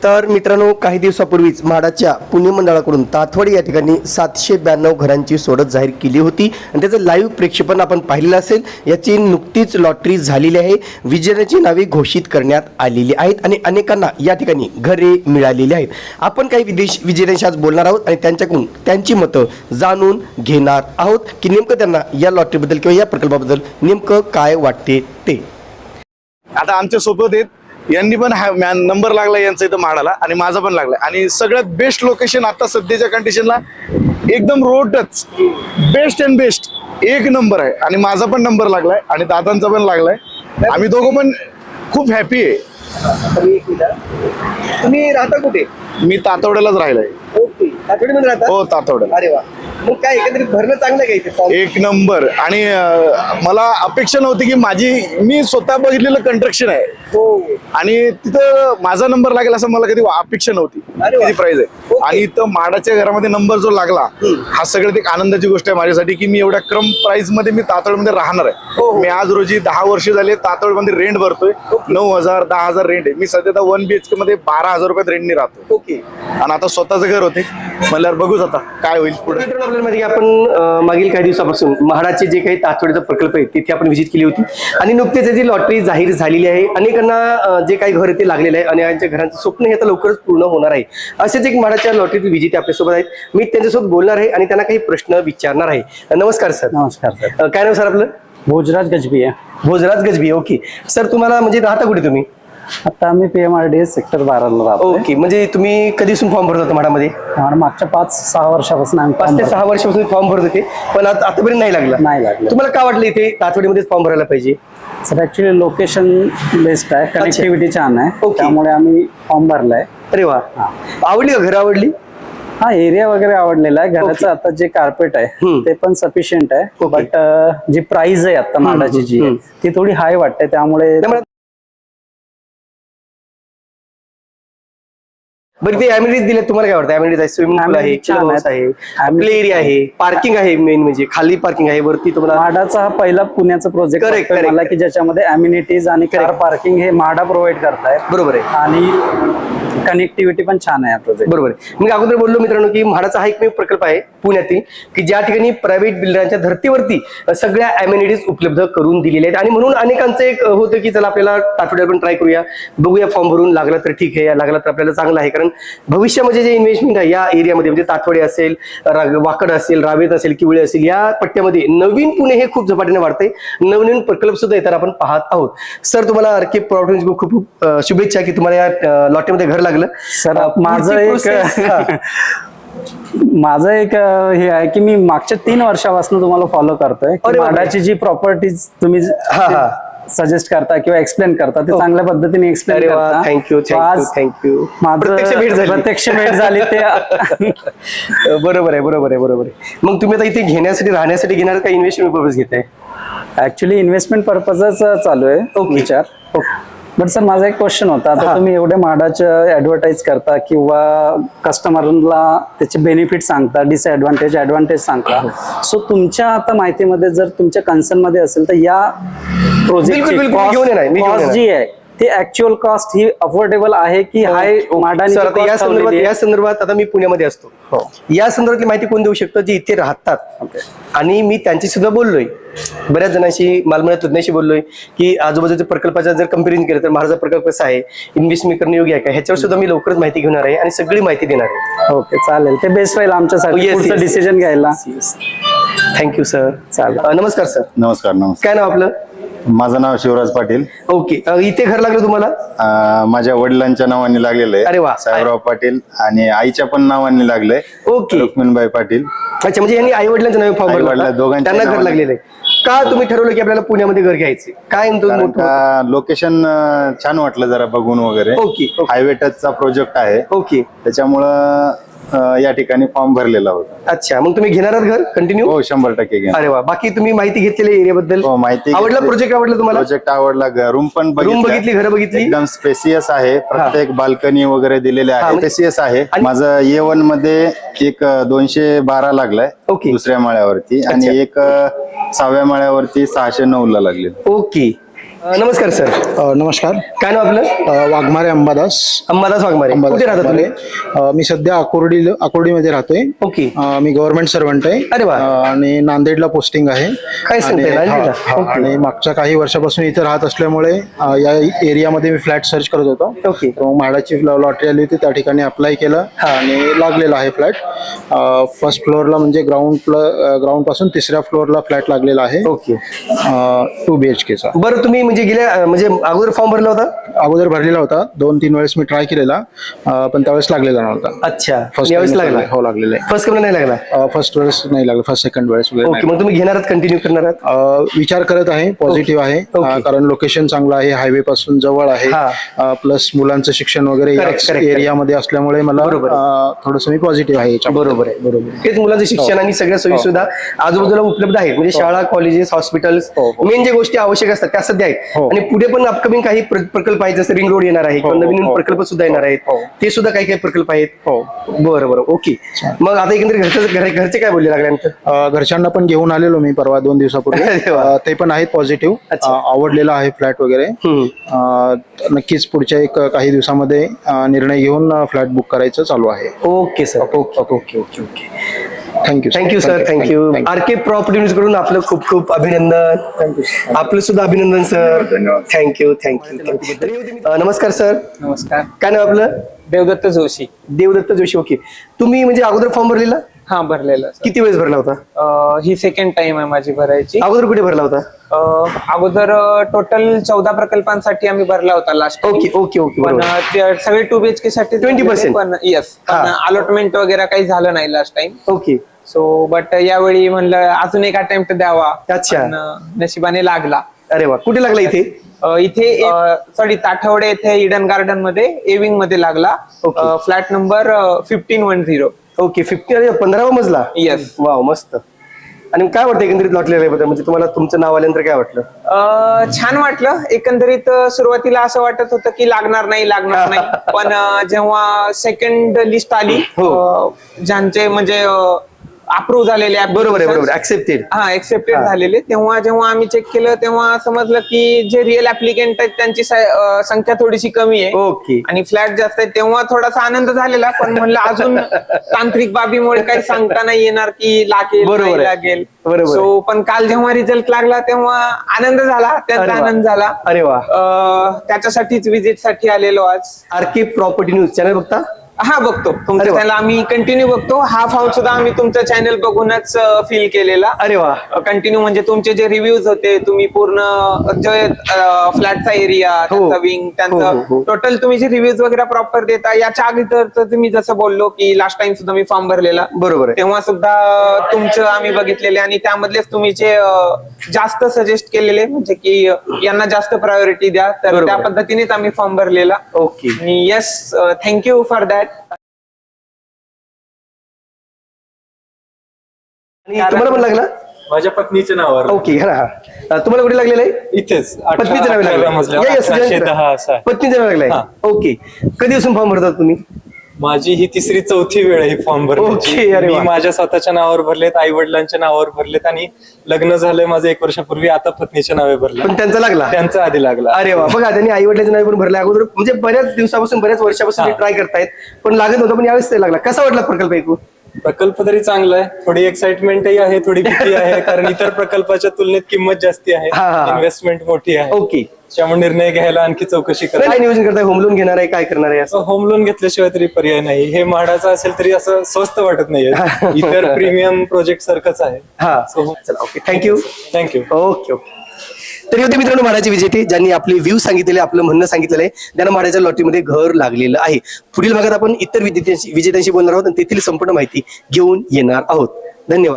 तर मित्रांनो, काही दिवसापूर्वीच म्हाडाच्या पुणे मंडळाकडून ताथवाडी या ठिकाणी 792 घरांची सोडत जाहीर केली होती आणि त्याचं लाईव्ह प्रेक्षेपण आपण पाहिलेलं असेल। याची नुकतीच लॉटरी झालेली आहे, विजेत्यांची नावे घोषित करण्यात आलेली आहेत आणि अनेकांना या ठिकाणी घरे मिळालेली आहेत। आपण काही विजेत्यांशी आज बोलणार आहोत आणि त्यांच्याकडून त्यांची मतं जाणून घेणार आहोत की नेमकं त्यांना या लॉटरीबद्दल किंवा या प्रकल्पाबद्दल नेमकं काय वाटते ते। आता आमच्या सोबत आहेत, यांनी पण नंबर लागला यांचा इथं म्हाडाला आणि माझा पण लागला आणि सगळ्यात बेस्ट लोकेशन आता सध्याच्या कंडिशनला एकदम road touch, best and best एक नंबर आहे आणि माझा पण नंबर लागलाय आणि दादांचा पण लागलाय। आम्ही दोघं पण खूप हॅपी आहे। तुम्ही राहता कुठे? मी तातवड्यालाच राहिलाय। ओके, तातवडीमध्ये राहता? हो, तातवड्याला। अरे वा, मग काय एकंदरीत भरणं चांगलं आहे का इथे? एक नंबर। आणि मला अपेक्षा नव्हती की मी स्वतः बघितलेलं कंस्ट्रक्शन आहे आणि तिथं माझा नंबर लागेल असं मला कधी अपेक्षा नव्हती। किती प्राइस आहे आणि इथं म्हाडाच्या घरामध्ये नंबर जो लागला हा सगळ्यात एक आनंदाची गोष्ट आहे माझ्यासाठी की मी एवढ्या कम प्राइस मध्ये मी तातवडमध्ये राहणार आहे। मी आज रोजी 10 वर्ष झाले तातवडमध्ये रेंट भरतोय। 9,000 10,000 रेंट आहे। मी सध्या 1 BHK मध्ये 12,000 रुपयात रेंटने राहतो। ओके, आणि आता स्वतःचं घर होते म्हणल्यावर बघूच आता काय होईल पुढे। आपल्यामध्ये आपण मागील काही दिवसापासून म्हाडाचे जे काही तातवडीचा प्रकल्प आहे तिथे आपण व्हिजिट केली होती आणि नुकतेच त्याची लॉटरी जाहीर झालेली आहे। अनेकांना जे काही घर ते लागलेलं आहे आणि यांच्या घरांचं स्वप्न हे आता लवकरच पूर्ण होणार आहे। असेच एक म्हाडाच्या लॉटरीची व्हिजिट आपल्यासोबत आहेत, मी त्यांच्यासोबत बोलणार आहे आणि त्यांना काही प्रश्न विचारणार आहे। नमस्कार सर। नमस्कार सर। काय नाव सर आपलं? भोजराज गजबी आहे। Bhojraj Gajbi, okay sir. तुम्हाला म्हणजे राहता कुठे तुम्ही? आता आम्ही PMRDS सेक्टर 12 ला राहतो। ओके, म्हणजे तुम्ही कधीपासून फॉर्म भरत होता म्हाडामध्ये? मागच्या 5-6 वर्षापासून आम्ही 5 ते 6 वर्षापासून फॉर्म भरत होते, पण आतापर्यंत नाही लागला? नाही लागला। तुम्हाला काय वाटलं इथे तातवडीमध्ये फॉर्म भरायला पाहिजे? सर ऍक्च्युली लोकेशन बेस्ट आहे, कनेक्टिव्हिटी छान आहे, त्यामुळे आम्ही फॉर्म भरलाय। अरे वा, आवडली का? घर आवडली? हा, एरिया वगैरे आवडलेला आहे। घराचं आता जे कार्पेट आहे ते पण सफिशियंट आहे, बट जी प्राइस आहे आता म्हाडाची जी आहे ती थोडी हाय वाटते, त्यामुळे बरं, ते अमेनिटीज दिले तुम्हाला काय वाटतं? अमेनिटीज आहे, स्विमिंग पूल आहे, प्ले एरिया आहे, पार्किंग आहे, मेन म्हणजे खाली पार्किंग आहे, वरती तुम्हाला म्हाडाचा हा पहिला पुण्याचा प्रोजेक्ट मला की ज्याच्यामध्ये अम्युनिटीज आणि कार पार्किंग हे म्हाडा प्रोव्हाइड करतायत। बरोबर आहे, आणि कनेक्टिव्हिटी पण छान आहे प्रोजेक्ट। बरोबर आहे। मी अगोदर बोललो मित्रांनो की म्हाडाचा हा एकमेव प्रकल्प आहे पुण्यातील की ज्या ठिकाणी प्रायव्हेट बिल्डरांच्या धर्तीवरती सगळ्या अमेनिटीज उपलब्ध करून दिलेल्या आहेत आणि म्हणून अनेकांचं एक होतं की चला आपल्याला तातवड्याला पण ट्राय करूया, बघूया, फॉर्म भरून लागला तर ठीक आहे, लागला तर आपल्याला चांगला आहे। कारण भविष्यामध्ये जे इन्व्हेस्टमेंट आहे या एरियामध्ये म्हणजे तातवडे असेल, वाकड असेल, रावेत असेल, किवळे असेल, या पट्ट्यामध्ये नवीन पुणे हे खूप झपाट्याने वाढतंय। नवीन प्रकल्प सुद्धा इतर आपण पाहत आहोत। सर, तुम्हाला आरके प्रॉपर्टीज खूप खूप शुभेच्छा की तुम्हाला या लॉटरीमध्ये घर लागलं। सर, माझं एक हे आहे की मी मागच्या 3 वर्षापासून तुम्हाला फॉलो करतोय। म्हाडाची जी प्रॉपर्टीज तुम्ही सजेस्ट करता किंवा एक्सप्लेन करता ते चांगल्या पद्धतीने एक्सप्लेन करता। थँक्यू। माझं प्रत्यक्ष भेट झाली ते बरोबर आहे। मग तुम्ही आता इथे घेण्यासाठी राहण्यासाठी घेणार का इन्व्हेस्टमेंट पर्पज घेताय? ऍक्च्युली इन्व्हेस्टमेंट पर्पजच चालू आहे विचार। बट सर, माझा एक क्वेश्चन होता, आता तुम्ही एवढे म्हाडाचं ऍडव्हर्टाइज करता किंवा कस्टमरला त्याचे बेनिफिट सांगता, ऍडव्हान्टेज सांगता, सो तुमच्या आता माहितीमध्ये जर तुमच्या कन्सर्न मध्ये असेल तर या प्रोजेक्टची कॉस्ट जी आहे ती ऍक्च्युअल कॉस्ट ही अफोर्डेबल आहे की हाय? या संदर्भात आता मी पुण्यामध्ये असतो, या संदर्भातली माहिती कोण देऊ शकतं? जे इथे राहतात आणि मी त्यांची सुद्धा बोललोय, बऱ्याच जणांशी, मालमत्ता तज्ञांशी बोललोय की आजूबाजूच्या प्रकल्पाचा जर कंपेरिजन केलं तर माझा प्रकल्प कसा आहे, इन्व्हेस्टमेंट करणे योग्य आहे का, ह्याच्यावर सुद्धा मी लवकरच माहिती घेणार आहे आणि सगळी माहिती देणार आहे। ओके, चालेल, ते बेस्ट राहील आमच्यासाठी पुढचं डिसिजन घ्यायला। Thank you sir. चालेल, नमस्कार सर। नमस्कार। काय नाव आपलं? माझं नाव शिवराज पाटील। ओके, इथे घर लागलं तुम्हाला? माझ्या वडिलांच्या नावाने लागलेलं आहे। अरे वा, साहेबराव पाटील, आणि आईच्या पण नावाने लागलंय, रुक्मिणबाई पाटील। अच्छा, म्हणजे यांनी आई वडिलांच्या नावे फॉर्म भरला, त्यांना घर लागलेलं आहे का? तुम्ही ठरवलं की आपल्याला पुण्यामध्ये घर घ्यायचे काय? लोकेशन छान वाटलं जरा बघून वगैरे। हायवे टचचा प्रोजेक्ट आहे, त्याच्यामुळं या ठिकाणी फॉर्म भरलेला होता। अच्छा, मग तुम्ही घेणार घर कंटिन्यू? हो, 100% घेणार। अरे वा, बाकी तुम्ही माहिती घेतलेली एरिया बद्दल? हो, माहिती आवडला, प्रोजेक्ट आवडला तुम्हाला? प्रोजेक्ट आवडला, रूम पण बघितली, घर बघितली, एकदम स्पेसियस आहे, प्रत्येक बाल्कनी वगैरे दिलेले आहे, स्पेसियस आहे। माझं A1 मध्ये एक 212 लागलाय दुसऱ्या माळ्यावरती आणि एक 6व्या माळ्यावरती 609 ला लागले। ओके, नमस्कार सर. नमस्कार. काय नाव आपलं? वाघमारे अंबादास. अंबादास वाघमारे. कुठे राहता तुम्ही? मी सध्या अकोर्डीमध्ये राहतोय. ओके. मी गव्हर्नमेंट सर्वंट आहे. अरे वा. आणि नांदेडला पोस्टिंग आहे. काय सांगताय, नांदेडला? ओके. आणि मागच्या काही वर्षापासून इथे राहत असल्यामुळे या एरियामध्ये मी फ्लॅट सर्च करत होतो. ओके. तर मग म्हाडाची लॉटरी आली होती, त्या ठिकाणी अप्लाय केलं आणि लागलेला आहे फ्लॅट. फर्स्ट फ्लोअरला म्हणजे ग्राउंड पासून 3ऱ्या फ्लोअरला फ्लॅट लागलेला आहे. ओके. 2 BHK चा. बरं, तुम्ही म्हणजे गेल्या म्हणजे अगोदर फॉर्म भरला होता? अगोदर भरलेला होता. 2-3 वेळेस मी ट्राय केलेला, पण त्यावेळेस लागलेला नव्हता. अच्छा. फर्स्ट यावेळेस लागला? हो, लागलेला आहे. फर्स्ट कमी नाही लागला? फर्स्ट वेळेस नाही लागला, फर्स्ट सेकंड वेळेस वगैरे ओके. मग तुम्ही घेणार आहात, कंटिन्यू करणार आहात? विचार करत आहे. पॉझिटिव्ह आहे. कारण लोकेशन चांगलं आहे, हायवे पासून जवळ आहे, प्लस मुलांचं शिक्षण वगैरे याच एरियामध्ये असल्यामुळे मला थोडंसं मी पॉझिटिव्ह आहे याच्यामध्ये. बरोबर आहे, बरोबर. तेच मुलांचं शिक्षण आणि सगळ्या सोयी सुविधा आजूबाजूला उपलब्ध आहेत. म्हणजे शाळा, कॉलेजेस, हॉस्पिटल्स, मेन जे गोष्टी आवश्यक असतात त्या सध्या आहेत. आणि पुढे पण अपकमिंग काही प्रकल्प आहेत, जसं रिंग रोड येणार आहे किंवा नवीन प्रकल्प सुद्धा येणार आहेत. ते सुद्धा काही काही प्रकल्प आहेत. बरं बरं. ओके. मग आता एकंदरीत घरचे काय बोलले लागल्यानंतर? घरच्यांना पण घेऊन आलेलो मी परवा 2 दिवसापूर्वी. ते पण आहेत पॉझिटिव्ह. आवडलेला आहे फ्लॅट वगैरे. नक्कीच पुढच्या काही दिवसामध्ये निर्णय घेऊन फ्लॅट बुक करायचं चालू आहे. Okay sir. Okay okay okay okay. Thank you sir. Thank you. RK property news कडून आपलं खूप खूप अभिनंदन. थँक्यू. आपलं सुद्धा अभिनंदन सर. थँक्यू. नमस्कार सर. नमस्कार. काय नाव आपलं? देवदत्त जोशी. देवदत्त जोशी. ओके. तुम्ही म्हणजे अगोदर फॉर्म भरलेला? हा, भरलेला. किती वेळेस भरला होता? ही सेकंड टाइम आहे माझी भरायची. अगोदर कुठे भरला होता? अगोदर टोटल 14 प्रकल्पांसाठी आम्ही भरला होता लास्ट. Okay okay okay. पण ते सगळे 2 BHK साठी 20%. पण येस, अलॉटमेंट वगैरे काही झालं नाही last time. Okay. So but यावेळी म्हणलं अजून एक अटेम्प्ट द्यावा. अच्छा. नशिबाने लागला. अरे वा. कुठे लागला इथे? इथे ताठवडे येथे इडन गार्डन मध्ये एविंग मध्ये लागला. Flat number 1510. ओके. 15वा मजला. येस. वाव, मस्त. आणि काय वाटतं एकंदरीत लॉटलेल्या म्हणजे तुम्हाला तुमचं नाव आल्यानंतर काय वाटलं? छान वाटलं. एकंदरीत सुरुवातीला असं वाटत होतं की लागणार नाही. पण जेव्हा सेकंड लिस्ट आली, ज्यांचे म्हणजे अप्रूव्ह झालेले, बरोबर ऍक्सेप्टेड झालेले, जेव्हा आम्ही चेक केलं तेव्हा समजलं की जे रिअल ऍप्लिकेंट आहेत त्यांची संख्या थोडीशी कमी आहे. ओके. आणि फ्लॅट जास्त आहे. तेव्हा थोडासा आनंद झालेला, पण म्हणलं अजून तांत्रिक बाबीमुळे काही सांगता नाही येणार की लागेल. सो पण काल जेव्हा रिझल्ट लागला तेव्हा आनंद झाला. त्यांचा आनंद झाला. अरे वा. त्याच्यासाठीच विजिट साठी आलेलो आज. RK प्रॉपर्टी न्यूज चॅनल बघता? हा, बघतो. तुमचं चॅनल आम्ही कंटिन्यू बघतो. हा फॉर्म सुद्धा आम्ही तुमचं चॅनल बघूनच फिल केलेला. अरे वा. कंटिन्यू म्हणजे तुमचे जे रिव्ह्यूज होते, तुम्ही पूर्ण जे फ्लॅटचा एरिया, त्यांचा विंग, त्यांचं टोटल तुम्ही जे रिव्ह्यूज वगैरे प्रॉपर देता. याच्या आधी तर तुम्ही जसं बोललो की लास्ट टाइम सुद्धा मी फॉर्म भरलेला, बरोबर, तेव्हा सुद्धा तुमचं आम्ही बघितलेले आणि त्यामधलेच तुम्ही जे जास्त सजेस्ट केलेले, म्हणजे की यांना जास्त प्रायोरिटी द्या, तर त्या पद्धतीनेच आम्ही फॉर्म भरलेला. Okay. Yes, thank you for that. तुम्हाला पण लागला? माझ्या पत्नीच्या नावावर. ओके. तुम्हाला कुठे लागलेलं आहे? इथेच पत्नीचं नाव लागलं. पत्नीचं नाव लागलंय. ओके. कधीपासून फॉर्म भरतात तुम्ही? माझी ही 3री-4थी वेळ आहे फॉर्म भरण्याची. मी माझ्या स्वतःच्या नावावर भरलेत, आई वडिलांच्या नावावर भरलेत आणि लग्न झालंय माझं 1 वर्षापूर्वी. आता पत्नीच्या नावे भरले. पण त्यांचा लागला? त्यांचा आधी लागला. अरे वा. बघा, त्यांनी आई वडिलांच्या नावे पण भरले अगोदर, म्हणजे बऱ्याच दिवसापासून, बऱ्याच वर्षापासून ट्राय करतायत, पण लागत होतं, पण यावेळेस ते लागला. कसा वाटला प्रकल्प ऐकून? प्रकल्प तरी चांगला आहे. थोडी एक्साइटमेंटही आहे, थोडी भीती आहे, कारण इतर प्रकल्पाच्या तुलनेत किंमत जास्ती आहे, इन्व्हेस्टमेंट मोठी आहे. ओके. त्यामुळे निर्णय घ्यायला आणखी चौकशी करा. काय नियोजन करताय? होम लोन घेणार आहे? काय करणार आहे? असं होम लोन घेतल्याशिवाय तरी पर्याय नाही. हे म्हाडाचं असेल तरी असं स्वस्त वाटत नाहीये. इतर प्रीमियम प्रोजेक्ट सारखंच आहे. चला, ओके. थँक्यू. Okay okay. तरी होते मित्रांनो म्हाडाचे विजेते, ज्यांनी आपले व्ह्यू सांगितलेले, आपलं म्हणणं सांगितलेलं आहे, त्यांना म्हाडाच्या लॉटरीमध्ये घर लागलेलं आहे. पुढील भागात आपण इतर विजेत्यांशी बोलणार आहोत आणि तेथील संपूर्ण माहिती घेऊन येणार आहोत. धन्यवाद.